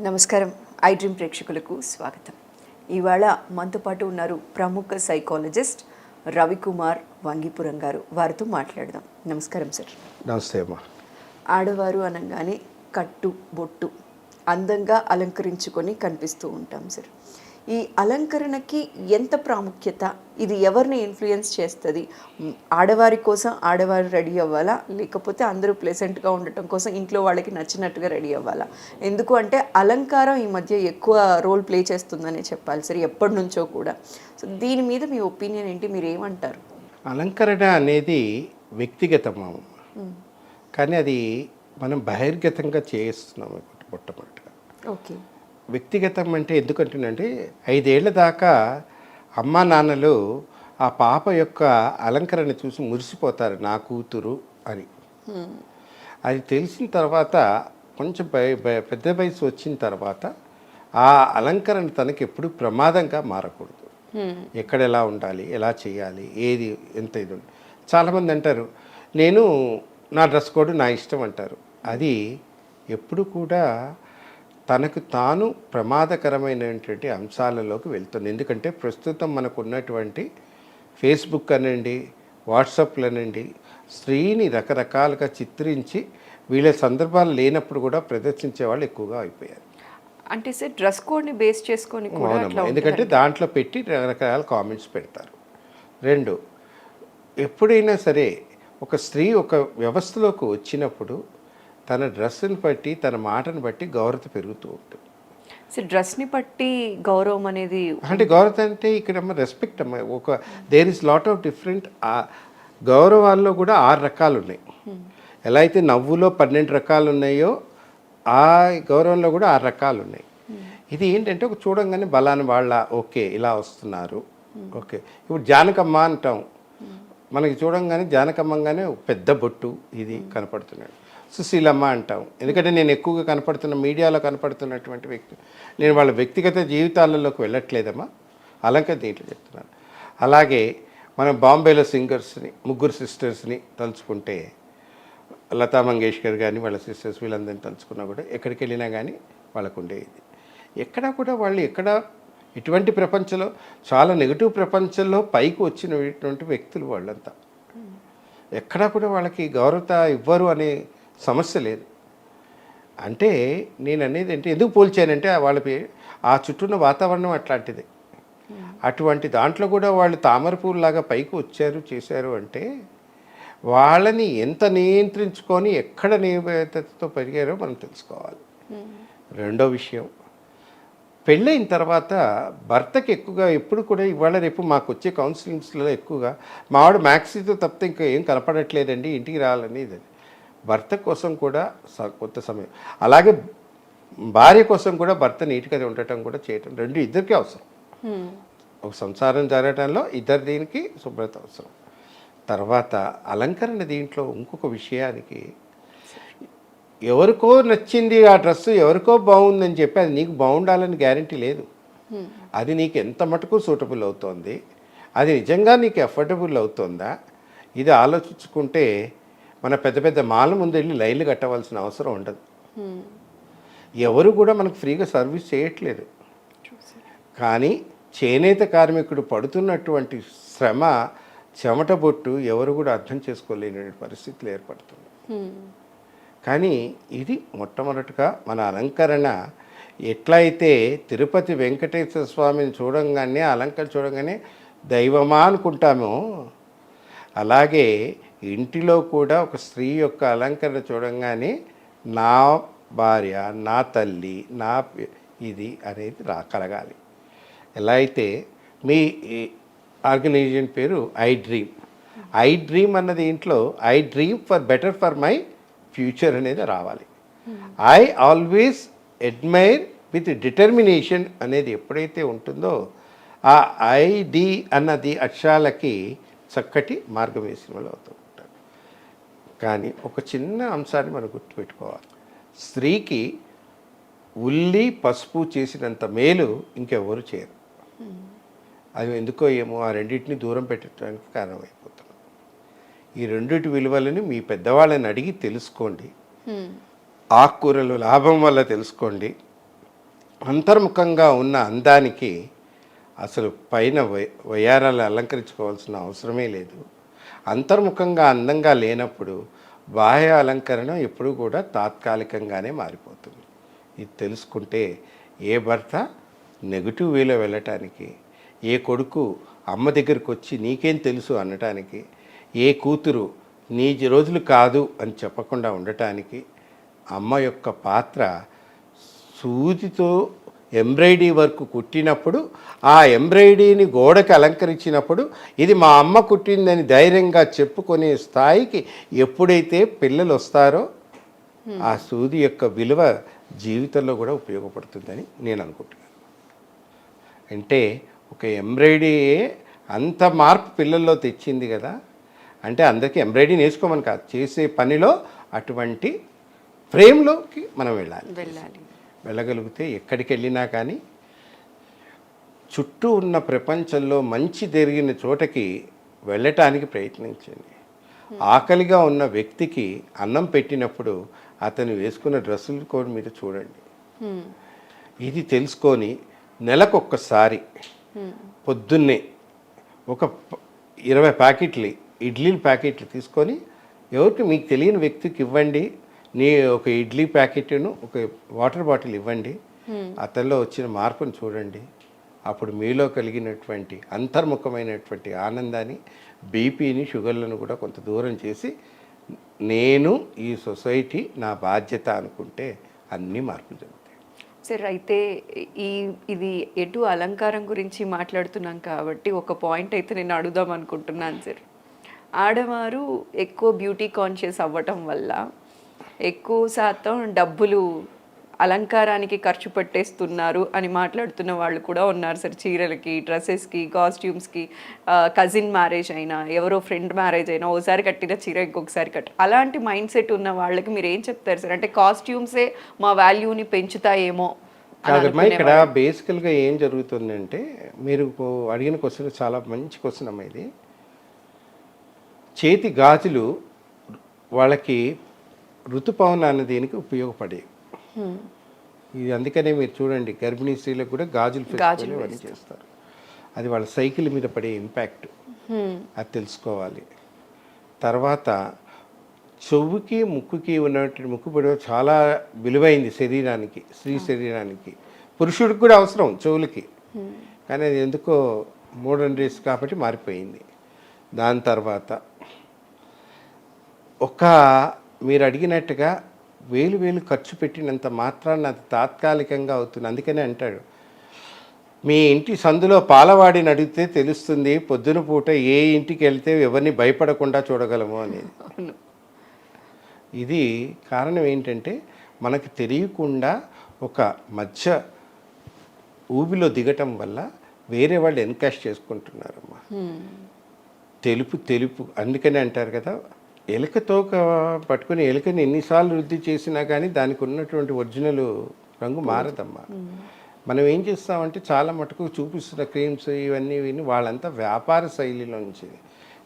నమస్కారం. I dream ప్రేక్షకులకు స్వాగతం. ఇవాళ మనతో పాటు ఉన్నారు ప్రముఖ సైకాలజిస్ట్ రవికుమార్ వంగిపురం గారు. వారితో మాట్లాడదాం. నమస్కారం సార్. నమస్తే అమ్మా. ఆడవారు అనగానే కట్టు బొట్టు అందంగా అలంకరించుకొని కనిపిస్తూ ఉంటాం సార్. ఈ అలంకరణకి ఎంత ప్రాముఖ్యత, ఇది ఎవరిని ఇన్ఫ్లుయెన్స్ చేస్తుంది? ఆడవారి కోసం ఆడవారు రెడీ అవ్వాలా, లేకపోతే అందరూ ప్లెజెంట్గా ఉండటం కోసం ఇంట్లో వాళ్ళకి నచ్చినట్టుగా రెడీ అవ్వాలా? ఎందుకు అంటే అలంకారం ఈ మధ్య ఎక్కువ రోల్ ప్లే చేస్తుందనే చెప్పాలి సార్, ఎప్పటి నుంచో కూడా. సో దీని మీద మీ ఒపీనియన్ ఏంటి, మీరు ఏమంటారు? అలంకరణ అనేది వ్యక్తిగతము, కానీ అది మనం బహిర్గతంగా చేస్తున్నాము మొట్టమొదటిగా. ఓకే. వ్యక్తిగతం అంటే ఎందుకంటేనంటే 5 ఏళ్ల దాకా అమ్మా నాన్నలు ఆ పాప యొక్క అలంకరణ చూసి మురిసిపోతారు, నా కూతురు అని. అది తెలిసిన తర్వాత కొంచెం పెద్ద వయసు వచ్చిన తర్వాత ఆ అలంకరణ తనకి ఎప్పుడు ప్రమాదంగా మారకూడదు. ఎక్కడ ఎలా ఉండాలి, ఎలా చేయాలి, ఏది ఎంత ఇది. చాలామంది అంటారు నేను నా డ్రెస్ కోడ్ నా ఇష్టం అంటారు. అది ఎప్పుడు కూడా తనకు తాను ప్రమాదకరమైనటువంటి అంశాలలోకి వెళ్తుంది. ఎందుకంటే ప్రస్తుతం మనకు ఉన్నటువంటి ఫేస్బుక్ అనండి, వాట్సాప్లు అనండి, స్త్రీని రకరకాలుగా చిత్రించి వీళ్ళ సందర్భాలు లేనప్పుడు కూడా ప్రదర్శించే వాళ్ళు ఎక్కువగా అయిపోయారు. అంటే సార్ డ్రెస్ కోడ్ని బేస్ చేసుకొని ఎందుకంటే దాంట్లో పెట్టి రకరకాల కామెంట్స్ పెడతారు. 2, ఎప్పుడైనా సరే ఒక స్త్రీ ఒక వ్యవస్థలోకి వచ్చినప్పుడు తన డ్రెస్సుని బట్టి, తన మాటను బట్టి గౌరవత పెరుగుతూ ఉంటుంది. సో డ్రెస్ని బట్టి గౌరవం అనేది అంటే గౌరవత అంటే ఇక్కడ రెస్పెక్ట్ అమ్మ. There is lot of different. గౌరవాల్లో కూడా 6 రకాలు ఉన్నాయి. ఎలా అయితే నవ్వులో 12 రకాలు ఉన్నాయో ఆ గౌరవంలో కూడా 6 రకాలు ఉన్నాయి. ఇది ఏంటంటే ఒక చూడంగానే బలాన్ని వాళ్ళ ఓకే ఇలా వస్తున్నారు, ఓకే. ఇప్పుడు జానకమ్మ అంటాం, మనకి చూడంగానే జానకమ్మంగానే పెద్ద బొట్టు ఇది కనపడుతున్నాడు. సుశీలమ్మ అంటాం, ఎందుకంటే నేను ఎక్కువగా కనపడుతున్న మీడియాలో కనపడుతున్నటువంటి వ్యక్తి. నేను వాళ్ళ వ్యక్తిగత జీవితాలలోకి వెళ్ళట్లేదమ్మా, అలంకరణ దీంట్లో చెప్తున్నాను. అలాగే మనం బాంబేలో సింగర్స్ని, 3 సిస్టర్స్ని తలుచుకుంటే, లతా మంగేష్కర్ కానీ వాళ్ళ సిస్టర్స్ వీళ్ళందరినీ తలుచుకున్నా కూడా ఎక్కడికి వెళ్ళినా కానీ వాళ్ళకు ఉండేది. ఎక్కడా కూడా వాళ్ళు ఇటువంటి ప్రపంచంలో చాలా నెగిటివ్ ప్రపంచంలో పైకి వచ్చినటువంటి వ్యక్తులు వాళ్ళంతా. ఎక్కడా కూడా వాళ్ళకి గౌరవత ఇవ్వరు అనే సమస్య లేదు. అంటే నేను అనేది అంటే ఎందుకు పోల్చానంటే వాళ్ళకి ఆ చుట్టూన్న వాతావరణం అట్లాంటిది. అటువంటి దాంట్లో కూడా వాళ్ళు తామరపూలాగా పైకి వచ్చారు చేశారు అంటే వాళ్ళని ఎంత నియంత్రించుకొని ఎక్కడ నియమితతో పెరిగారో మనం తెలుసుకోవాలి. రెండో విషయం, పెళ్ళైన తర్వాత భర్తకి ఎక్కువగా ఎప్పుడు కూడా ఇవాళ రేపు మాకు వచ్చే కౌన్సిలింగ్స్లో ఎక్కువగా మా ఆవిడ మ్యాక్సీతో తప్పితే ఇంకా ఏం కనపడట్లేదండి, ఇంటికి రావాలని. ఇది భర్త కోసం కూడా కొంత సమయం, అలాగే భార్య కోసం కూడా భర్త నీట్గా ఉండటం కూడా చేయటం, రెండు ఇద్దరికీ అవసరం. ఒక సంసారం జరగటంలో ఇద్దరు దీనికి శుభ్రత అవసరం. తర్వాత అలంకరణ దీంట్లో ఇంకొక విషయానికి, ఎవరికో నచ్చింది ఆ డ్రెస్సు, ఎవరికో బాగుందని చెప్పి అది నీకు బాగుండాలని గ్యారంటీ లేదు. అది నీకు ఎంత మటుకు సూటబుల్ అవుతోంది, అది నిజంగా నీకు ఎఫర్డబుల్ అవుతుందా, ఇది ఆలోచించుకుంటే మన పెద్ద పెద్ద మాల ముందు వెళ్ళి లైన్లు కట్టవలసిన అవసరం ఉండదు. ఎవరు కూడా మనకు ఫ్రీగా సర్వీస్ చేయట్లేదు. కానీ చేనేత కార్మికుడు పడుతున్నటువంటి శ్రమ, చెమట బొట్టు ఎవరు కూడా అర్థం చేసుకోలేని పరిస్థితులు ఏర్పడుతుంది. కానీ ఇది మొట్టమొదటిగా మన అలంకరణ ఎట్లయితే తిరుపతి వెంకటేశ్వర స్వామిని చూడంగానే అలంకరణ చూడంగానే దైవమా అనుకుంటామో, అలాగే ఇంటిలో కూడా ఒక స్త్రీ యొక్క అలంకరణ చూడంగానే నా భార్య, నా తల్లి, నా ఇది అనేది కలగాలి. ఎలా అయితే మీ ఆర్గనైజేషన్ పేరు ఐ డ్రీమ్ అన్నది ఇంట్లో I dream for better for my future అనేది రావాలి. I always admire with determination అనేది ఎప్పుడైతే ఉంటుందో ఆ ఐడి అన్నది అక్షరాలకి చక్కటి మార్గం వేసిన వాళ్ళు అవుతూ ఉంటారు. కానీ ఒక చిన్న అంశాన్ని మనం గుర్తుపెట్టుకోవాలి, స్త్రీకి ఉల్లి పసుపు చేసినంత మేలు ఇంకెవరు చేయరు. అది ఎందుకో ఏమో ఆ రెండింటిని దూరం పెట్టడానికి కారణమైపోతున్నాం. ఈ రెండిటి విలువలని మీ పెద్దవాళ్ళని అడిగి తెలుసుకోండి. ఆకుకూరలు లాభం వల్ల తెలుసుకోండి. అంతర్ముఖంగా ఉన్న అందానికి అసలు పైన వయ్యారాలు అలంకరించుకోవాల్సిన అవసరమే లేదు. అంతర్ముఖంగా అందంగా లేనప్పుడు బాహ్య అలంకరణ ఎప్పుడూ కూడా తాత్కాలికంగానే మారిపోతుంది. ఇది తెలుసుకుంటే ఏ భర్త నెగిటివ్ వేలో వెళ్ళటానికి, ఏ కొడుకు అమ్మ దగ్గరికి వచ్చి నీకేం తెలుసు అనటానికి, ఏ కూతురు నీ రోజులు కాదు అని చెప్పకుండా ఉండటానికి అమ్మ యొక్క పాత్ర సూదితో ఎంబ్రాయిడరీ వర్క్ కుట్టినప్పుడు ఆ ఎంబ్రాయిడరీని గోడకి అలంకరించినప్పుడు ఇది మా అమ్మ కుట్టిందని ధైర్యంగా చెప్పుకునే స్థాయికి ఎప్పుడైతే పిల్లలు వస్తారో ఆ సూది యొక్క విలువ జీవితంలో కూడా ఉపయోగపడుతుందని నేను అనుకుంటున్నాను. అంటే ఒక ఎంబ్రాయిడరీ అంత మార్పు పిల్లల్లో తెచ్చింది కదా, అంటే అందరికీ ఎంబ్రాయిడరీ నేర్చుకోమని కాదు, చేసే పనిలో అటువంటి ఫ్రేమ్లోకి మనం వెళ్ళగలిగితే ఎక్కడికి వెళ్ళినా కానీ చుట్టూ ఉన్న ప్రపంచంలో మంచి జరిగిన చోటకి వెళ్ళటానికి ప్రయత్నించండి. ఆకలిగా ఉన్న వ్యక్తికి అన్నం పెట్టినప్పుడు అతను వేసుకున్న డ్రెస్సులు కూడా మీరు చూడండి. ఇది తెలుసుకొని నెలకొక్కసారి పొద్దున్నే ఒక 20 ప్యాకెట్లు ఇడ్లీల ప్యాకెట్లు తీసుకొని ఎవరికి మీకు తెలియని వ్యక్తికి ఇవ్వండి. నీ ఒక ఇడ్లీ ప్యాకెట్ను ఒక వాటర్ బాటిల్ ఇవ్వండి. అతనిలో వచ్చిన మార్పును చూడండి. అప్పుడు మీలో కలిగినటువంటి అంతర్ముఖమైనటువంటి ఆనందాన్ని, బీపీని, షుగర్లను కూడా కొంత దూరం చేసి నేను ఈ సొసైటీ నా బాధ్యత అనుకుంటే అన్నీ మార్పులు జరుగుతాయి. సార్, అయితే ఇది ఎటు అలంకారం గురించి మాట్లాడుతున్నాం కాబట్టి ఒక పాయింట్ అయితే నేను అడుగుదాం అనుకుంటున్నాను సార్. ఆడవారు ఎక్కువ బ్యూటీ కాన్షియస్ అవ్వటం వల్ల ఎక్కువ శాతం డబ్బులు అలంకారానికి ఖర్చు పెట్టేస్తున్నారు అని మాట్లాడుతున్న వాళ్ళు కూడా ఉన్నారు సార్. చీరలకి, డ్రెస్సెస్కి, కాస్ట్యూమ్స్కి, కజిన్ మ్యారేజ్ అయినా, ఎవరో ఫ్రెండ్ మ్యారేజ్ అయినా ఓసారి కట్టిన చీర ఇంకొకసారి అలాంటి మైండ్ సెట్ ఉన్న వాళ్ళకి మీరు ఏం చెప్తారు సార్? అంటే కాస్ట్యూమ్సే మా వాల్యూని పెంచుతాయేమో కాదమ్మా, ఇక్కడ బేసికల్గా ఏం జరుగుతుందంటే, మీరు అడిగిన క్వశ్చన్ చాలా మంచి క్వశ్చన్ అమ్మా. ఇది చేతి గాజులు వాళ్ళకి ఋతుపవన అనే దీనికి ఉపయోగపడేవి. ఇది అందుకనే మీరు చూడండి, గర్భిణీ స్త్రీలకు కూడా గాజులు ఫెస్టివల్ ఇవన్నీ చేస్తారు. అది వాళ్ళ సైకిల్ మీద పడే ఇంపాక్ట్ అది తెలుసుకోవాలి. తర్వాత చెవుకి ముక్కుకి ఉన్నటువంటి ముక్కు పొడవ చాలా విలువైంది శరీరానికి, స్త్రీ శరీరానికి. పురుషుడికి కూడా అవసరం చెవులకి, కానీ అది ఎందుకో మోడర్న్ డ్రెస్ కాబట్టి మారిపోయింది. దాని తర్వాత మీరు అడిగినట్టుగా వేలు ఖర్చు పెట్టినంత మాత్రాన్ని అది తాత్కాలికంగా అవుతుంది. అందుకనే అంటాడు, మీ ఇంటి సందులో పాలవాడిని అడిగితే తెలుస్తుంది పొద్దున పూట ఏ ఇంటికి వెళ్తే ఎవరిని భయపడకుండా చూడగలము అనేది. ఇది కారణం ఏంటంటే, మనకు తెలియకుండా ఒక మధ్య ఊబిలో దిగటం వల్ల వేరే వాళ్ళు ఎన్కాష్ చేసుకుంటున్నారమ్మా. తెలుపు అందుకనే అంటారు కదా, ఎలుకతో పట్టుకుని ఎలుకని ఎన్నిసార్లు వృద్ధి చేసినా కానీ దానికి ఉన్నటువంటి ఒరిజినల్ రంగు మారదమ్మా. మనం ఏం చేస్తామంటే చాలా మటుకు చూపిస్తున్న క్రీమ్స్ ఇవన్నీ వాళ్ళంతా వ్యాపార శైలిలోంచి.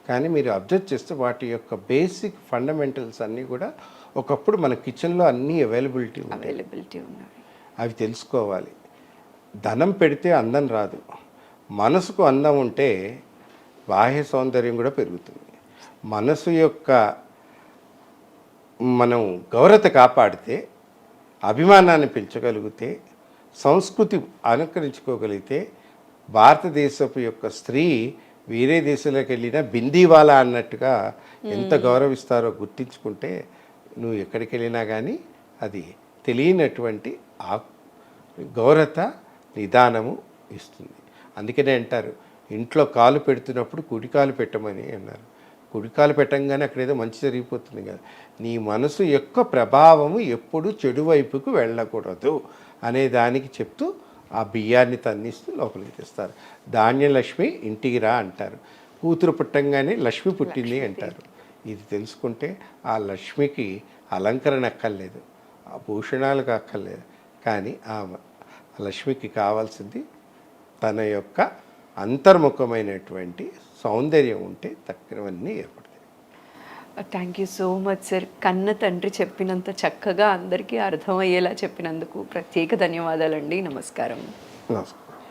కానీ మీరు అబ్జర్వ్ చేస్తే వాటి యొక్క బేసిక్ ఫండమెంటల్స్ అన్నీ కూడా ఒకప్పుడు మన కిచెన్లో అన్నీ అవైలబిలిటీ ఉన్నాయి. అవి తెలుసుకోవాలి. ధనం పెడితే అందం రాదు. మనసుకు అందం ఉంటే బాహ్య సౌందర్యం కూడా పెరుగుతుంది. మనసు యొక్క మనం గౌరవత కాపాడితే, అభిమానాన్ని పెంచగలిగితే, సంస్కృతి అనుకరించుకోగలిగితే, భారతదేశపు యొక్క స్త్రీ వేరే దేశాలకు వెళ్ళినా బిందీవాలా అన్నట్టుగా ఎంత గౌరవిస్తారో గుర్తించుకుంటే నువ్వు ఎక్కడికి వెళ్ళినా కానీ అది తెలియనటువంటి ఆ గౌరవత నిదానము ఇస్తుంది. అందుకనే అంటారు, ఇంట్లో కాలు పెడుతున్నప్పుడు కుడికాలు పెట్టమని అన్నారు. కుడికాలు పెట్టంగానే అక్కడేదో మంచి జరిగిపోతుంది కదా. నీ మనసు యొక్క ప్రభావము ఎప్పుడు చెడు వైపుకు వెళ్ళకూడదు అనే దానికి చెప్తూ ఆ బియ్యాన్ని తన్నిస్తూ లోపలికి తెస్తారు. ధాన్యలక్ష్మి ఇంటికి రా అంటారు. కూతురు పుట్టంగానే లక్ష్మి పుట్టింది అంటారు. ఇది తెలుసుకుంటే ఆ లక్ష్మికి అలంకరణ అక్కర్లేదు, ఆ భూషణాలకు అక్కర్లేదు. కానీ ఆ లక్ష్మికి కావాల్సింది తన యొక్క అంతర్ముఖమైనటువంటి సౌందర్యం ఉంటే తక్కువన్నీ ఏర్పడతాయి. Thank you so much sir. కన్న తండ్రి చెప్పినంత చక్కగా అందరికీ అర్థమయ్యేలా చెప్పినందుకు ప్రత్యేక ధన్యవాదాలండి. నమస్కారం. నమస్కారం.